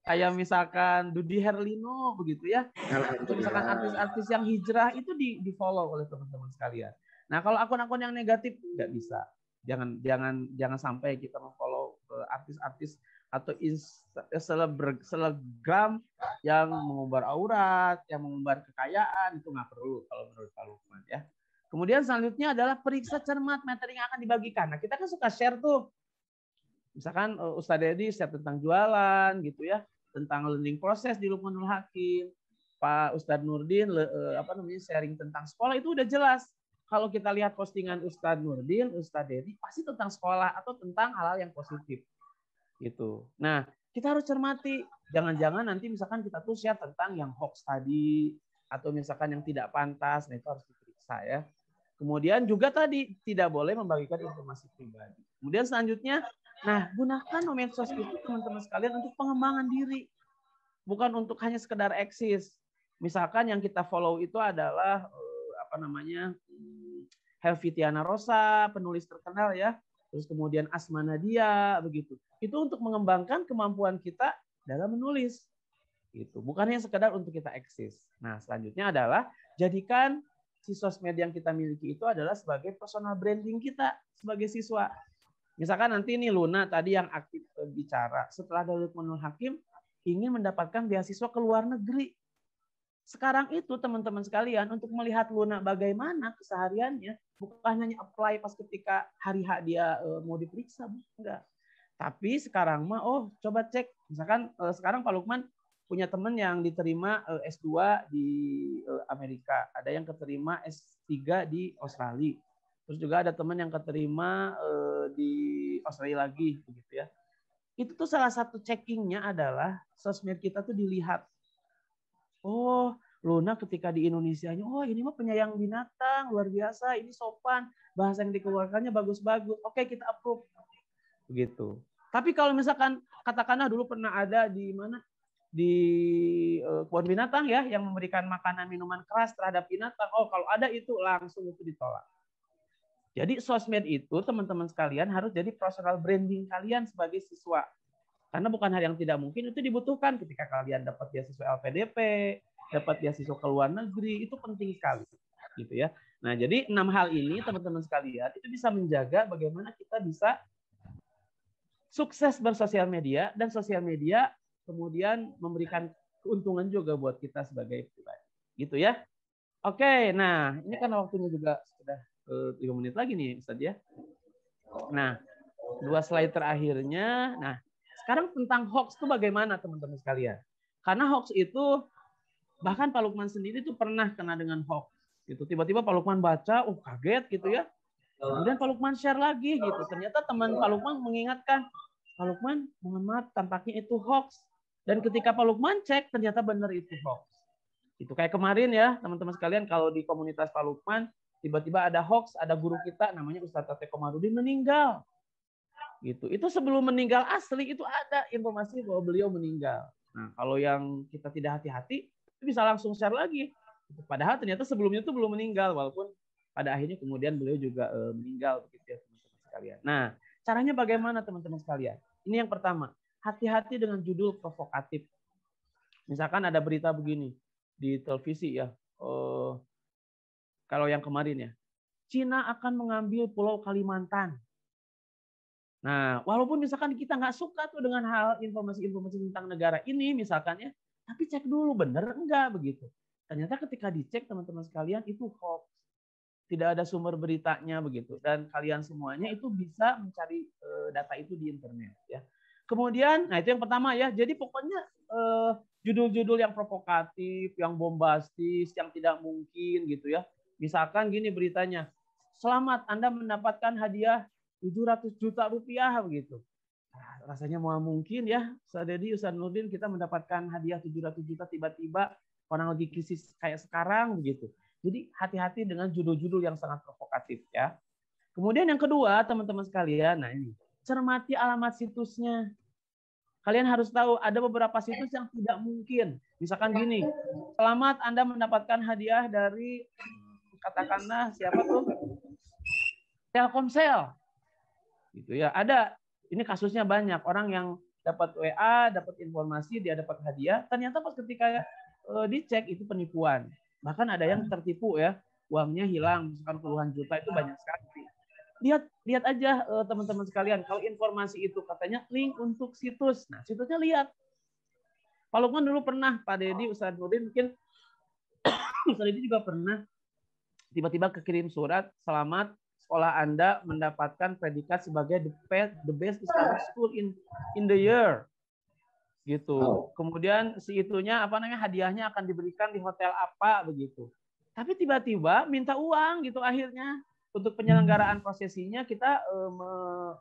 Kayak misalkan Dudy Herlino begitu ya. Atau misalkan artis-artis yang hijrah itu di-follow oleh teman-teman sekalian. Nah, kalau akun-akun yang negatif nggak bisa. Jangan sampai kita memfollow artis-artis atau selebgram yang mengumbar aurat, yang mengumbar kekayaan, itu nggak perlu kalau menurut Pak Lukman ya. Kemudian selanjutnya adalah periksa cermat materi yang akan dibagikan. Nah, kita kan suka share tuh. Misalkan Ustadz Dedi share tentang jualan gitu ya, tentang learning proses di Lukmanul Hakim. Pak Ustadz Nurdin sharing tentang sekolah, itu udah jelas. Kalau kita lihat postingan Ustadz Nurdin, Ustadz Dedi pasti tentang sekolah atau tentang hal-hal yang positif. Gitu. Nah, kita harus cermati. Jangan-jangan nanti misalkan kita tuh share tentang yang hoax tadi atau misalkan yang tidak pantas, nah itu harus diperiksa ya. Kemudian juga tadi tidak boleh membagikan informasi pribadi. Kemudian selanjutnya, nah, gunakan medsos itu teman-teman sekalian untuk pengembangan diri. Bukan untuk hanya sekedar eksis. Misalkan yang kita follow itu adalah Helvitiana Rosa, penulis terkenal ya. Terus kemudian Asma Nadia begitu. Itu untuk mengembangkan kemampuan kita dalam menulis. Gitu. Bukan hanya sekedar untuk kita eksis. Nah, selanjutnya adalah jadikan si sosmed yang kita miliki itu adalah sebagai personal branding kita sebagai siswa. Misalkan nanti nih Luna tadi yang aktif bicara, setelah dari Lukmanul Hakim ingin mendapatkan beasiswa ke luar negeri. Sekarang itu teman-teman sekalian untuk melihat Luna bagaimana kesehariannya, bukan hanya apply pas ketika hari H dia mau diperiksa, enggak. Tapi sekarang mah coba cek, misalkan sekarang Pak Lukman punya teman yang diterima S2 di Amerika, ada yang keterima S3 di Australia. Terus juga ada teman yang keterima di Australia lagi, begitu ya. Itu tuh salah satu checkingnya adalah sosmed kita tuh dilihat. Oh, Luna ketika di Indonesianya, ini mah penyayang binatang, luar biasa, ini sopan, bahasa yang dikeluarkannya bagus-bagus. Oke, kita approve. Begitu. Tapi kalau misalkan katakanlah dulu pernah ada di mana? Di kebun binatang ya, yang memberikan makanan minuman keras terhadap binatang. Kalau ada itu langsung itu ditolak. Jadi sosmed itu teman-teman sekalian harus jadi personal branding kalian sebagai siswa. Karena bukan hal yang tidak mungkin, itu dibutuhkan ketika kalian dapat beasiswa LPDP, dapat beasiswa ke luar negeri, itu penting sekali. Gitu ya. Nah, jadi 6 hal ini teman-teman sekalian itu bisa menjaga bagaimana kita bisa sukses bersosial media, dan sosial media kemudian memberikan keuntungan juga buat kita sebagai pribadi. Gitu ya. Oke, nah ini kan waktunya juga sudah 3 menit lagi nih Ustaz ya. Nah, 2 slide terakhirnya. Nah, sekarang tentang hoax itu bagaimana teman-teman sekalian? Karena hoax itu bahkan Pak Lukman sendiri tuh pernah kena dengan hoax. Gitu. Tiba-tiba Pak Lukman baca, kaget gitu ya. Kemudian Pak Lukman share lagi gitu. Ternyata teman Pak Lukman mengingatkan, Pak Lukman, mohon maaf, tampaknya itu hoax. Dan ketika Pak Lukman cek, ternyata benar itu hoax. Itu kayak kemarin ya, teman-teman sekalian, kalau di komunitas Pak Lukman, tiba-tiba ada hoax, ada guru kita namanya Ustadz Tate Komarudin meninggal. Gitu. Itu sebelum meninggal asli itu ada informasi bahwa beliau meninggal. Nah, kalau yang kita tidak hati-hati, itu bisa langsung share lagi. Padahal ternyata sebelumnya itu belum meninggal, walaupun pada akhirnya kemudian beliau juga meninggal begitu ya teman-teman sekalian. Nah, caranya bagaimana teman-teman sekalian? Ini yang pertama, hati-hati dengan judul provokatif. Misalkan ada berita begini di televisi ya, kalau yang kemarin ya, Cina akan mengambil Pulau Kalimantan. Nah, walaupun misalkan kita nggak suka tuh dengan hal informasi-informasi tentang negara ini misalkan ya, tapi cek dulu bener enggak begitu. Ternyata ketika dicek teman-teman sekalian itu hoax. Tidak ada sumber beritanya begitu. Dan kalian semuanya itu bisa mencari data itu di internet ya. Kemudian, nah itu yang pertama ya. Jadi pokoknya judul-judul yang provokatif, yang bombastis, yang tidak mungkin gitu ya. Misalkan gini beritanya, selamat Anda mendapatkan hadiah 700 juta rupiah begitu. Nah, rasanya mau mungkin ya, Ustaz Dedi, Ustaz Nurdin kita mendapatkan hadiah 700 juta tiba-tiba orang lagi krisis kayak sekarang begitu. Jadi hati-hati dengan judul-judul yang sangat provokatif ya. Kemudian yang kedua teman-teman sekalian, nah ini cermati alamat situsnya. Kalian harus tahu ada beberapa situs yang tidak mungkin. Misalkan gini, selamat Anda mendapatkan hadiah dari katakanlah siapa tuh? Telkomsel. Gitu ya. Ada ini kasusnya banyak orang yang dapat WA, dapat informasi, dia dapat hadiah, ternyata pas ketika dicek itu penipuan. Bahkan ada yang tertipu ya, uangnya hilang misalkan puluhan juta, itu banyak sekali. Lihat aja teman-teman sekalian, kalau informasi itu katanya link untuk situs. Nah, situsnya lihat. Pak Lukman dulu pernah, Pak Dedi, Ustaz Nurdin mungkin Ustaz Dedi juga pernah tiba-tiba kekirim surat, selamat sekolah Anda mendapatkan predikat sebagai the best Islamic school in the year. Gitu. Kemudian si itunya hadiahnya akan diberikan di hotel apa begitu. Tapi tiba-tiba minta uang gitu akhirnya. Untuk penyelenggaraan prosesinya kita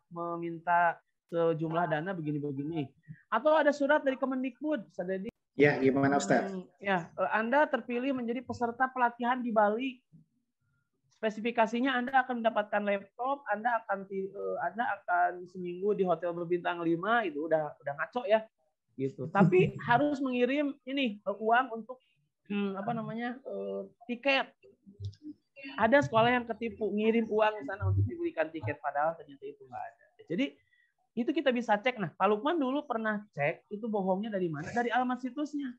meminta sejumlah dana begini-begini. Atau ada surat dari Kemendikbud, Ustaz Dedi. Ya, gimana Ustaz? Ya, Anda terpilih menjadi peserta pelatihan di Bali. Spesifikasinya Anda akan mendapatkan laptop, Anda akan seminggu di hotel berbintang 5, itu udah ngaco ya, gitu. Tapi harus mengirim ini uang untuk tiket. Ada sekolah yang ketipu, ngirim uang ke sana untuk diberikan tiket, padahal ternyata itu nggak ada. Jadi itu kita bisa cek. Nah, Pak Lukman dulu pernah cek itu bohongnya dari mana? Dari alamat situsnya.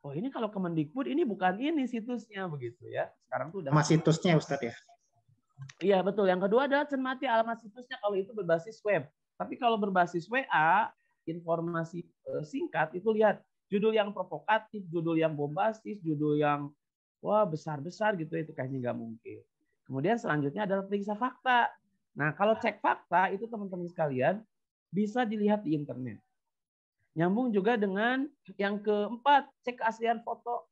Oh ini kalau Kemendikbud ini bukan ini situsnya begitu ya. Sekarang tuh udah Alamat situsnya Ustaz ya. Iya betul. Yang kedua adalah cermati alamat situsnya kalau itu berbasis web. Tapi kalau berbasis WA, informasi singkat itu lihat judul yang provokatif, judul yang bombastis, judul yang wah besar-besar gitu, itu kayaknya nggak mungkin. Kemudian selanjutnya adalah periksa fakta. Nah kalau cek fakta itu teman-teman sekalian bisa dilihat di internet. Nyambung juga dengan yang keempat, cek keaslian foto.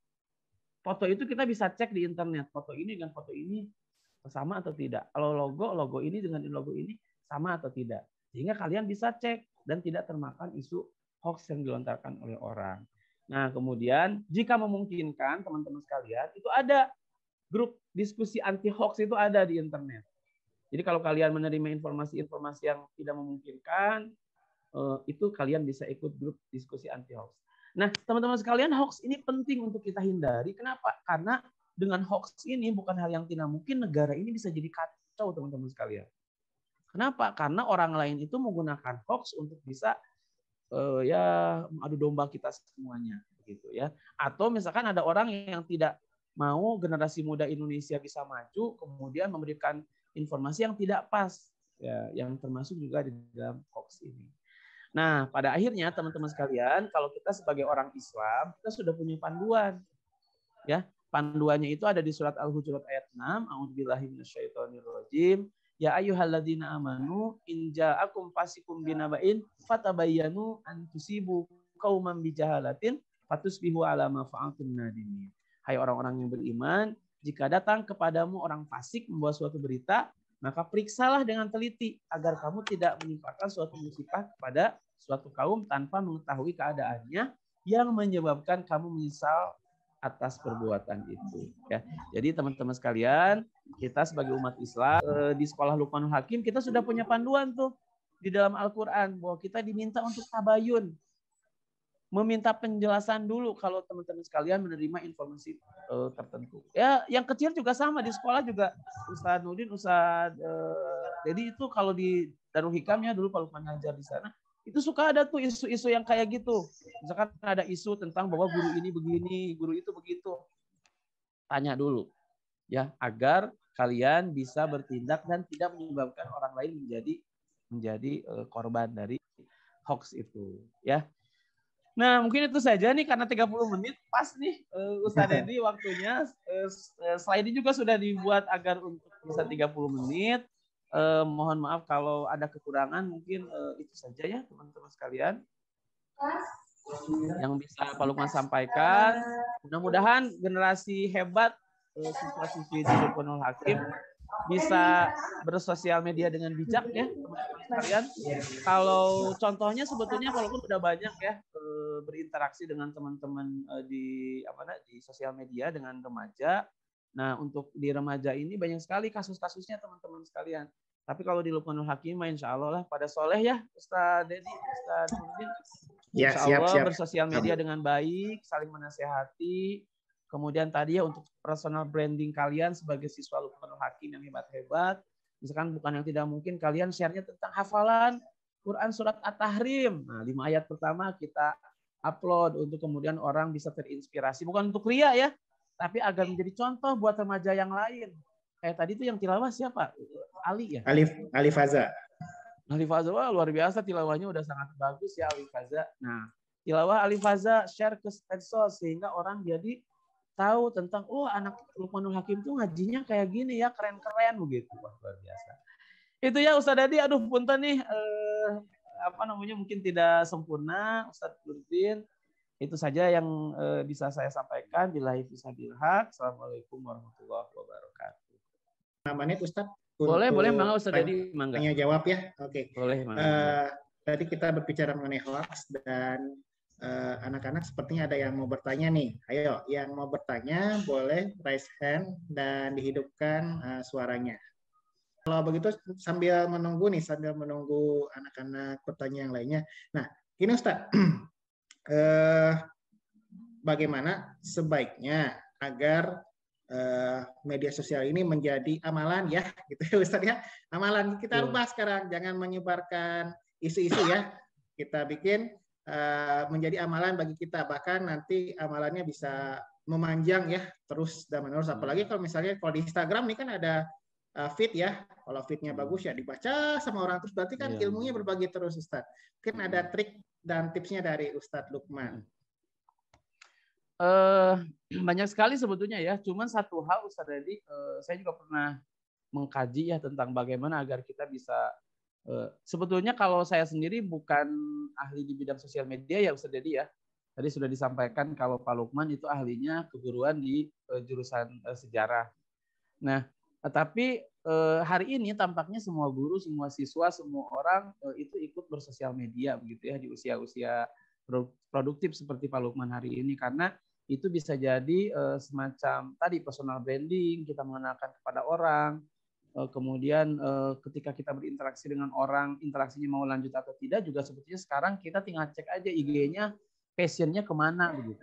Foto itu kita bisa cek di internet. Foto ini dengan foto ini sama atau tidak. Kalau logo ini dengan logo ini sama atau tidak. Sehingga kalian bisa cek dan tidak termakan isu hoax yang dilontarkan oleh orang. Nah, kemudian jika memungkinkan teman-teman sekalian, itu ada grup diskusi anti hoax itu ada di internet. Jadi kalau kalian menerima informasi-informasi yang tidak memungkinkan, itu kalian bisa ikut grup diskusi anti hoax. Nah, teman-teman sekalian, hoax ini penting untuk kita hindari. Kenapa? Karena dengan hoax ini bukan hal yang tidak mungkin negara ini bisa jadi kacau, teman-teman sekalian. Kenapa? Karena orang lain itu menggunakan hoax untuk bisa mengadu domba kita semuanya, begitu ya. Atau misalkan ada orang yang tidak mau generasi muda Indonesia bisa maju, kemudian memberikan informasi yang tidak pas, ya, yang termasuk juga di dalam hoax ini. Nah, pada akhirnya teman-teman sekalian, kalau kita sebagai orang Islam, kita sudah punya panduan. Ya, panduannya itu ada di surat Al-Hujurat ayat 6, A'udzubillahi minasyaitonirrajim. Ya ayyuhalladzina amanu in ja'akum fasikum binaba'in fatabayyanu an tusibu qauman bijahalatin fatusbihu ala ma fa'altum nadimin. Hai orang-orang yang beriman, jika datang kepadamu orang fasik membawa suatu berita, maka periksalah dengan teliti agar kamu tidak menimpakan suatu musibah kepada suatu kaum tanpa mengetahui keadaannya yang menyebabkan kamu menyesal atas perbuatan itu. Ya. Jadi teman-teman sekalian, kita sebagai umat Islam di Sekolah Luqmanul Hakim kita sudah punya panduan tuh di dalam Al-Quran bahwa kita diminta untuk tabayun. meminta penjelasan dulu kalau teman-teman sekalian menerima informasi tertentu. Ya, yang kecil juga sama di sekolah juga. Ustadz Nurdin, Ustadz jadi itu kalau di Darul Hikam ya dulu kalau mengajar di sana, itu suka ada tuh isu-isu yang kayak gitu. Misalkan ada isu tentang bahwa guru ini begini, guru itu begitu. Tanya dulu ya, agar kalian bisa bertindak dan tidak menyebabkan orang lain menjadi korban dari hoax itu ya. Nah, mungkin itu saja nih karena 30 menit pas nih Ustadz Edi waktunya. Slide ini juga sudah dibuat agar untuk bisa 30 menit. Mohon maaf kalau ada kekurangan, mungkin itu saja ya teman-teman sekalian yang bisa Pak Lukman sampaikan. Mudah-mudahan generasi hebat siswa-siswi di Lukmanul Hakim bisa bersosial media dengan bijak ya teman-teman sekalian. Kalau contohnya sebetulnya walaupun udah banyak ya berinteraksi dengan teman-teman di sosial media dengan remaja. Nah, untuk di remaja ini banyak sekali kasus-kasusnya teman-teman sekalian. Tapi kalau di Lukmanul Hakim, insya Allah lah pada soleh ya Ustadz Dedi, Ustadz Nurdin. Ya, Insya Allah siap. bersosial media dengan baik, saling menasehati. Kemudian tadi ya untuk personal branding kalian sebagai siswa Lukmanul Hakim yang hebat-hebat. Misalkan bukan yang tidak mungkin kalian share-nya tentang hafalan Quran surat At-Tahrim. Nah, 5 ayat pertama kita upload untuk kemudian orang bisa terinspirasi. Bukan untuk ria ya, tapi agar menjadi contoh buat remaja yang lain. Kayak tadi tuh yang tilawah siapa? Ali ya? Ali Faza. Ali Faza, wah luar biasa tilawahnya udah sangat bagus ya Ali Faza. Nah, tilawah Ali Faza share ke medsos sehingga orang jadi tahu tentang anak Lukmanul Hakim tuh ngajinya kayak gini ya, keren-keren begitu. Wah, luar biasa. Itu ya Ustadz Adi, aduh punten nih mungkin tidak sempurna Ustadz Nurdin. Itu saja yang bisa saya sampaikan. Billahi fisabilil haq. Assalamualaikum warahmatullahi wabarakatuh. Menit Ustadz. Boleh Mangga Ustadz Adi, Mangga. Tanya jawab ya. Oke. Boleh Mangga. Tadi kita berbicara mengenai hoax dan anak-anak sepertinya ada yang mau bertanya nih. Ayo, yang mau bertanya boleh raise hand dan dihidupkan suaranya. Kalau begitu sambil menunggu anak-anak bertanya yang lainnya. Nah, ini Ustaz, bagaimana sebaiknya agar media sosial ini menjadi amalan ya, gitu ya Ustaz ya. Amalan kita rubah sekarang, jangan menyebarkan isu-isu ya. Kita bikin menjadi amalan bagi kita, bahkan nanti amalannya bisa memanjang ya terus dan menerus. Apalagi kalau misalnya di Instagram ini kan ada feed ya, kalau feednya bagus ya dibaca sama orang terus, berarti kan ilmunya berbagi terus Ustadz. Mungkin ada trik dan tipsnya dari Ustadz Lukman. Banyak sekali sebetulnya ya, cuman satu hal Ustadz Edi, saya juga pernah mengkaji ya tentang bagaimana agar kita bisa sebetulnya kalau saya sendiri bukan ahli di bidang sosial media ya Ustadz Dedi ya. Tadi sudah disampaikan kalau Pak Lukman itu ahlinya keguruan di jurusan sejarah. Nah, tapi hari ini tampaknya semua guru, semua siswa, semua orang itu ikut bersosial media begitu ya di usia-usia produktif seperti Pak Lukman hari ini, karena itu bisa jadi semacam tadi personal branding, kita mengenalkan kepada orang. Kemudian ketika kita berinteraksi dengan orang, interaksinya mau lanjut atau tidak juga sebetulnya sekarang kita tinggal cek aja IG-nya, passionnya kemana begitu.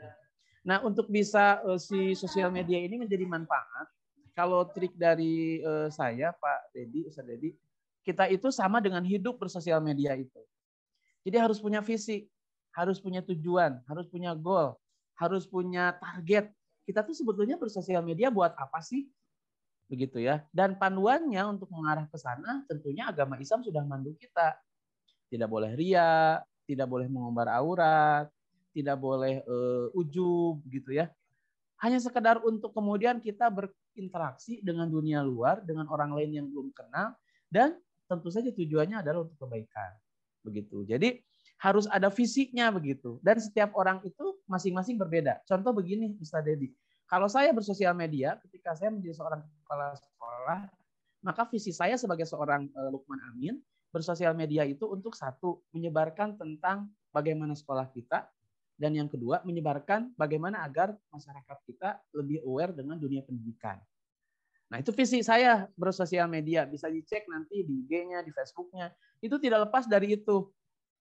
Nah, untuk bisa si sosial media ini menjadi manfaat, kalau trik dari saya Pak Dedi, Ustadz Dedi, kita itu sama dengan hidup bersosial media itu. Jadi harus punya visi, harus punya tujuan, harus punya goal, harus punya target. Kita tuh sebetulnya bersosial media buat apa sih? Begitu ya. Dan panduannya untuk mengarah ke sana tentunya agama Islam sudah mandu kita. Tidak boleh ria, tidak boleh mengumbar aurat, tidak boleh ujub gitu ya. Hanya sekedar untuk kemudian kita berinteraksi dengan dunia luar, dengan orang lain yang belum kenal, dan tentu saja tujuannya adalah untuk kebaikan. Begitu. Jadi harus ada fisiknya begitu. Dan setiap orang itu masing-masing berbeda. Contoh begini Ustadz Dedi. Kalau saya bersosial media, ketika saya menjadi seorang kepala sekolah, maka visi saya sebagai seorang Lukman Amin, bersosial media itu untuk satu, menyebarkan tentang bagaimana sekolah kita, dan yang kedua, menyebarkan bagaimana agar masyarakat kita lebih aware dengan dunia pendidikan. Nah, itu visi saya bersosial media. Bisa dicek nanti di IG-nya, di Facebook-nya. Itu tidak lepas dari itu.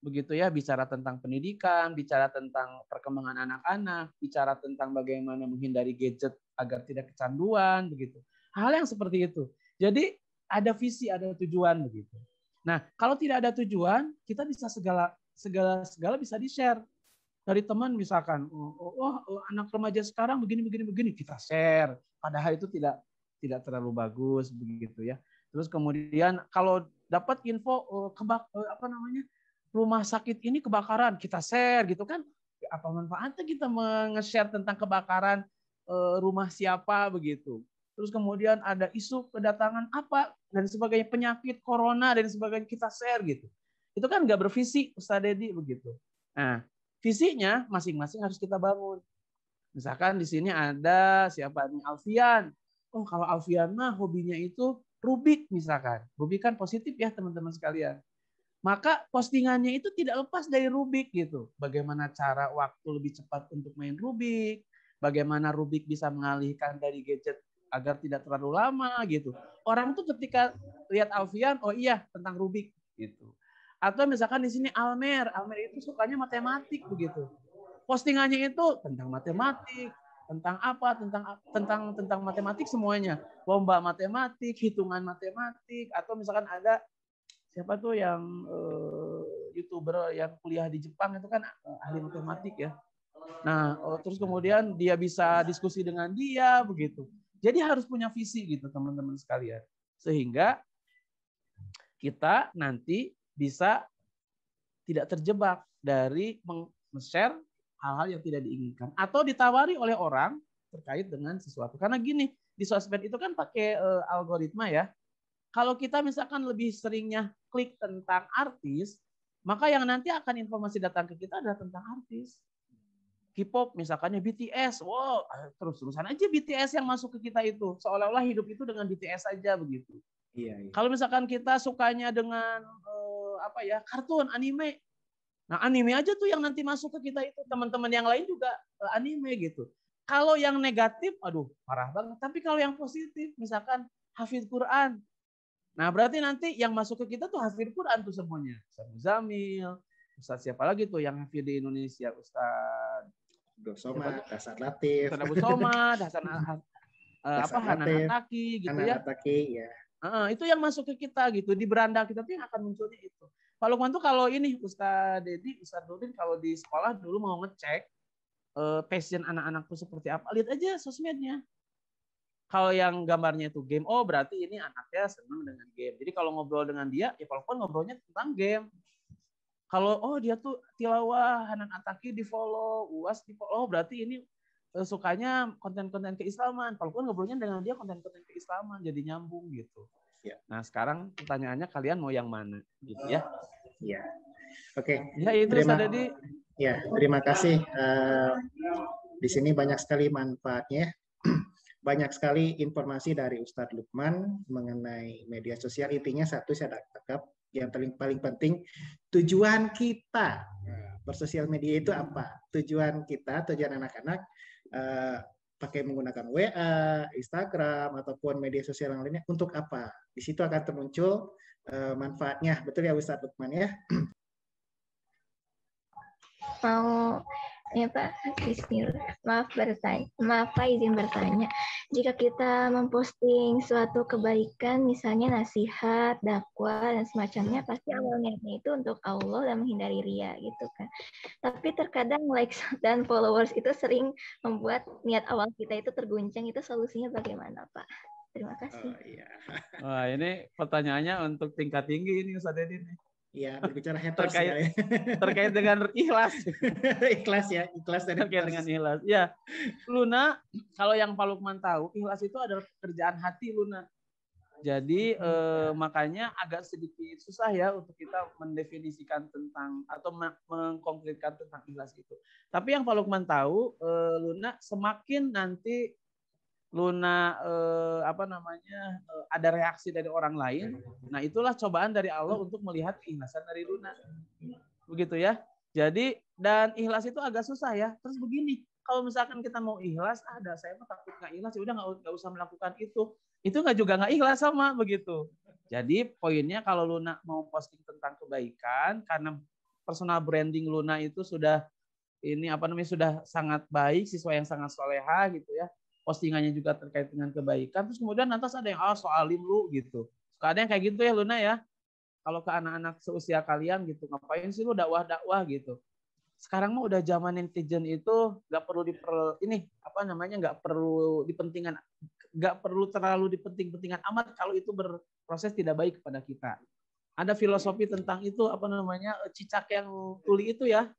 begitu ya, bicara tentang pendidikan, bicara tentang perkembangan anak-anak, bicara tentang bagaimana menghindari gadget agar tidak kecanduan, begitu. Hal yang seperti itu. Jadi ada visi, ada tujuan begitu. Nah, kalau tidak ada tujuan, kita bisa segala bisa di-share. Dari teman misalkan, anak remaja sekarang begini, kita share. Padahal itu tidak terlalu bagus begitu ya. Terus kemudian kalau dapat info rumah sakit ini kebakaran, kita share gitu kan. Apa manfaatnya kita nge-share tentang kebakaran rumah siapa begitu. Terus kemudian ada isu kedatangan apa dan sebagainya, penyakit corona dan sebagainya, kita share gitu. Itu kan nggak bervisi, Ustaz Dedi begitu. Nah, visinya masing-masing harus kita bangun. Misalkan di sini ada siapa nih, Alfian. Oh, kalau Alfian mah hobinya itu Rubik misalkan. Rubik kan positif ya teman-teman sekalian. Maka postingannya itu tidak lepas dari Rubik gitu. Bagaimana cara waktu lebih cepat untuk main Rubik, bagaimana Rubik bisa mengalihkan dari gadget agar tidak terlalu lama gitu. Orang tuh ketika lihat Alfian, oh iya tentang Rubik gitu. Atau misalkan di sini Almer itu sukanya matematik begitu. Postingannya itu tentang matematik, tentang apa? Tentang matematik semuanya. Lomba matematik, hitungan matematik, atau misalkan ada siapa tuh yang YouTuber yang kuliah di Jepang itu kan ahli matematik ya. Nah, terus kemudian dia bisa diskusi dengan dia begitu. Jadi harus punya visi gitu teman-teman sekalian. Sehingga kita nanti bisa tidak terjebak dari men-share hal-hal yang tidak diinginkan. Atau ditawari oleh orang terkait dengan sesuatu. Karena gini, di sosmed itu kan pakai algoritma ya. Kalau kita misalkan lebih seringnya klik tentang artis, maka yang nanti akan informasi datang ke kita adalah tentang artis. K-pop misalkannya BTS, wow, terus-terusan aja BTS yang masuk ke kita itu, seolah-olah hidup itu dengan BTS aja begitu. Iya. Kalau misalkan kita sukanya dengan kartun, anime, nah anime aja tuh yang nanti masuk ke kita itu, teman-teman yang lain juga anime gitu. Kalau yang negatif, aduh parah banget. Tapi kalau yang positif, misalkan hafidz Quran, nah berarti nanti yang masuk ke kita tuh hafidz Quran tuh semuanya. Ustaz Muzamil, Ustaz siapa lagi tuh yang hafidz di Indonesia, Ustaz Somad, Hasan Latif, Ustaz Abu Somad, Hanan Ataki gitu ya. Ataki, ya. Itu yang masuk ke kita gitu, di beranda kita tuh yang akan munculnya itu. Pak Lukman tuh kalau ini Ustaz Dedi, Ustaz Nurdin kalau di sekolah dulu mau ngecek passion anak-anak tuh seperti apa, lihat aja sosmednya. Kalau yang gambarnya itu game, oh berarti ini anaknya senang dengan game. Jadi kalau ngobrol dengan dia, ya Pak Lukman ngobrolnya tentang game. Kalau dia tuh tilawah, Hanan Ataki di follow, UAS di follow, berarti ini sukanya konten-konten keislaman. Kalau pun ngobrolnya dengan dia konten-konten keislaman, jadi nyambung gitu. Ya. Nah sekarang pertanyaannya kalian mau yang mana, gitu ya? Ya, oke. Ya itu Ustaz Dedi. Ya, terima kasih. Di sini banyak sekali manfaatnya, banyak sekali informasi dari Ustadz Lukman mengenai media sosial. Intinya satu saya tangkap. Yang paling penting, tujuan kita bersosial media itu apa? Tujuan kita, tujuan anak-anak pakai menggunakan WA, Instagram, ataupun media sosial yang lainnya untuk apa? Di situ akan termuncul manfaatnya. Betul ya Ustadz Lukman ya? Mau ya Pak, Bismillah. Maaf Pak, izin bertanya. Jika kita memposting suatu kebaikan, misalnya nasihat, dakwah dan semacamnya, pasti awal niatnya itu untuk Allah dan menghindari ria gitu kan. Tapi terkadang likes dan followers itu sering membuat niat awal kita itu terguncang. Itu solusinya bagaimana Pak? Terima kasih. Wah, ini pertanyaannya untuk tingkat tinggi ini Ustaz Dedi. Ya, berbicara haters terkait dengan ikhlas. Ikhlas ya, ikhlas dan terkait dengan ikhlas. Ya, Luna, kalau yang Pak Lukman tahu, ikhlas itu adalah pekerjaan hati Luna. Jadi makanya agak sedikit susah ya untuk kita mendefinisikan tentang atau mengkonkretkan tentang ikhlas itu. Tapi yang Pak Lukman tahu, Luna semakin nanti Luna ada reaksi dari orang lain, nah itulah cobaan dari Allah untuk melihat keikhlasan dari Luna, begitu ya. Jadi dan ikhlas itu agak susah ya. Terus begini, kalau misalkan kita mau ikhlas, saya mah takut nggak ikhlas, ya udah nggak usah melakukan itu nggak ikhlas sama begitu. Jadi poinnya kalau Luna mau posting tentang kebaikan, karena personal branding Luna itu sudah sudah sangat baik, siswa yang sangat soleha gitu ya. Postingannya juga terkait dengan kebaikan. Terus kemudian nanti ada yang soalim lu gitu. Suka ada yang kayak gitu ya Luna ya. Kalau ke anak-anak seusia kalian gitu, ngapain sih lu dakwah-dakwah gitu. Sekarang mah udah zaman netizen itu nggak perlu nggak perlu terlalu dipenting-pentingan amat kalau itu berproses tidak baik kepada kita. Ada filosofi tentang itu cicak yang tuli itu ya.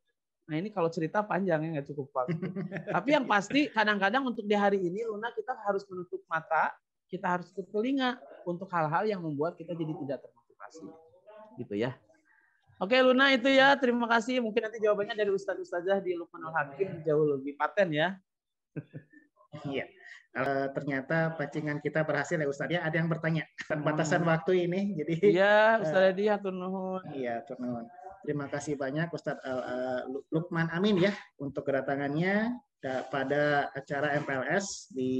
Nah ini kalau cerita panjang ya nggak cukup waktu. Tapi yang pasti kadang-kadang untuk di hari ini Luna kita harus menutup mata, kita harus tutup telinga untuk hal-hal yang membuat kita jadi tidak termotivasi. Gitu ya. Oke Luna itu ya, terima kasih. Mungkin nanti jawabannya dari Ustaz-Ustazah di Luqmanul Hakim jauh lebih paten ya. Iya. Ternyata pacingan kita berhasil ya Ustaz ya. Ada yang bertanya. Batasan waktu ini jadi iya Ustaz Edi hatur nuhun. Iya, hatur nuhun. Terima kasih banyak Ustadz Luqman Amin ya untuk kedatangannya pada acara MPLS di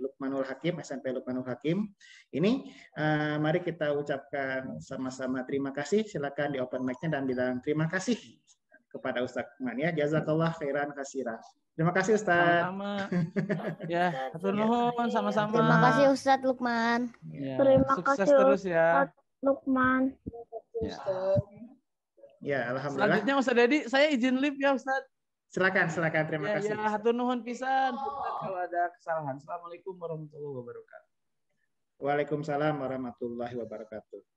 Luqmanul Hakim, SMP Luqmanul Hakim. Ini mari kita ucapkan sama-sama terima kasih. Silakan di open mic-nya dan bilang terima kasih kepada Ustadz Luqman ya. Jazakallah khairan katsiran. Terima kasih Ustadz. Sama-sama. Ya, hatur nuhun sama-sama. Terima kasih Ustadz Luqman. Ya, Terima sukses kasih terus ya. Ustadz Luqman. Ya. Ya, alhamdulillah. Selanjutnya Ustaz Dedi, saya izin live ya Ustaz. Silakan. Terima kasih. Ya, hatur nuhun pisan. Kalau ada kesalahan. Assalamualaikum warahmatullahi wabarakatuh. Waalaikumsalam warahmatullahi wabarakatuh.